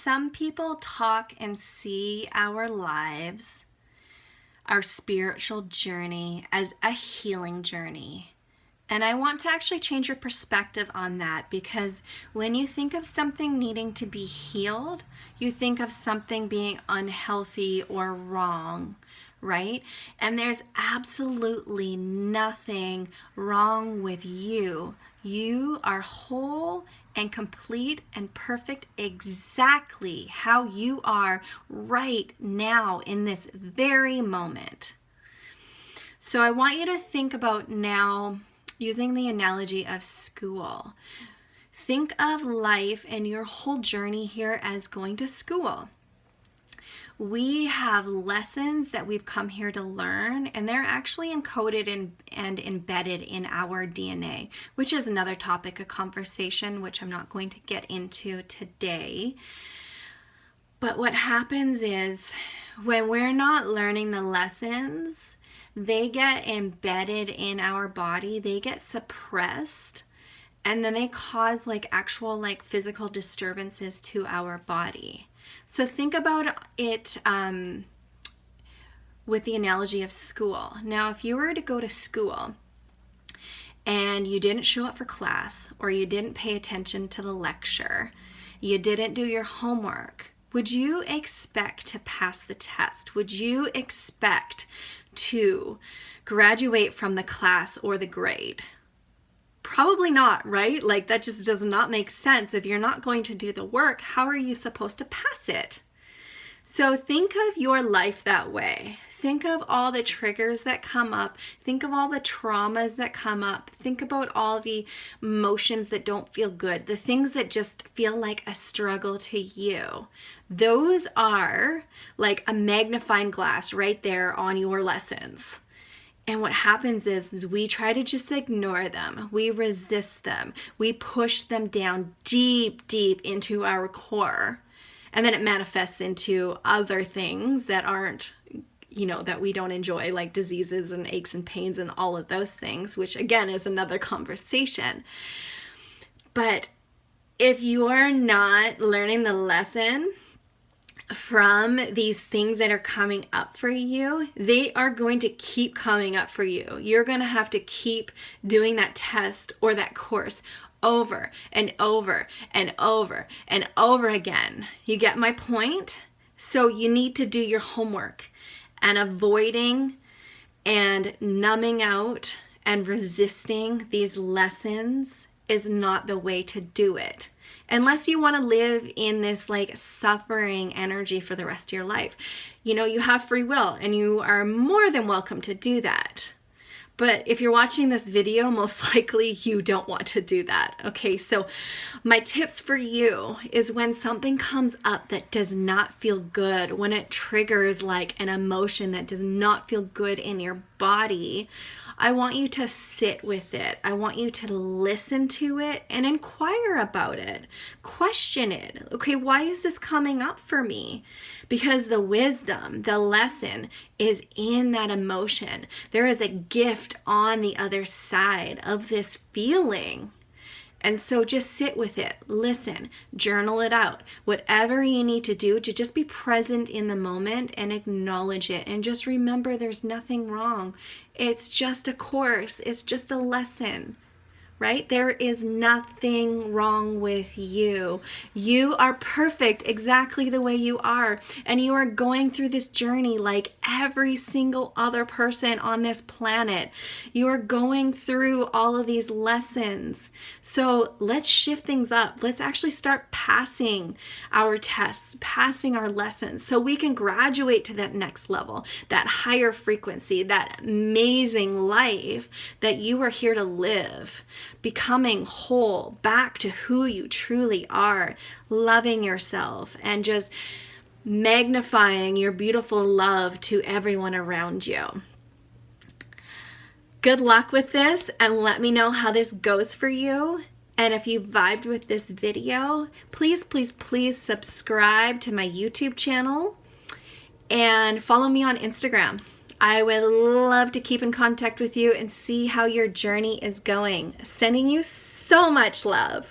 some people talk and see our lives, our spiritual journey, as a healing journey. And I want to actually change your perspective on that, because when you think of something needing to be healed, you think of something being unhealthy or wrong, right? And there's absolutely nothing wrong with you. You are whole and complete and perfect exactly how you are right now in this very moment. So I want you to think about now using the analogy of school. Think of life and your whole journey here as going to school. We have lessons that we've come here to learn, and they're actually encoded and embedded in our DNA, which is another topic of conversation, which I'm not going to get into today. But what happens is when we're not learning the lessons, they get embedded in our body, they get suppressed, and then they cause actual physical disturbances to our body. So think about it with the analogy of school. Now, if you were to go to school and you didn't show up for class, or you didn't pay attention to the lecture, you didn't do your homework, would you expect to pass the test? Would you expect to graduate from the class or the grade? Probably not, right? That just does not make sense. If you're not going to do the work, how are you supposed to pass it? So think of your life that way. Think of all the triggers that come up. Think of all the traumas that come up. Think about all the emotions that don't feel good, the things that just feel like a struggle to you. Those are like a magnifying glass right there on your lessons. And what happens is we try to just ignore them. We resist them. We push them down deep, deep into our core. And then it manifests into other things that aren't, that we don't enjoy, like diseases and aches and pains and all of those things, which again is another conversation. But if you are not learning the lesson from these things that are coming up for you, they are going to keep coming up for you. You're going to have to keep doing that test or that course over and over and over and over again. You get my point? So you need to do your homework, and avoiding and numbing out and resisting these lessons is not the way to do it. Unless you want to live in this suffering energy for the rest of your life. You have free will and you are more than welcome to do that. But if you're watching this video, most likely you don't want to do that. Okay, so my tips for you is when something comes up that does not feel good, when it triggers an emotion that does not feel good in your body, I want you to sit with it. I want you to listen to it and inquire about it. Question it. Okay, why is this coming up for me? Because the wisdom, the lesson is in that emotion. There is a gift on the other side of this feeling. And so just sit with it, listen, journal it out, whatever you need to do to just be present in the moment and acknowledge it. And just remember there's nothing wrong. It's just a course. It's just a lesson, right? There is nothing wrong with you. You are perfect exactly the way you are. And you are going through this journey like every single other person on this planet. You are going through all of these lessons. So let's shift things up. Let's actually start passing our tests, passing our lessons, so we can graduate to that next level, that higher frequency, that amazing life that you are here to live. Becoming whole, back to who you truly are, loving yourself, and just magnifying your beautiful love to everyone around you. Good luck with this, and let me know how this goes for you. And if you vibed with this video, please, please, please subscribe to my YouTube channel and follow me on Instagram. I would love to keep in contact with you and see how your journey is going. Sending you so much love.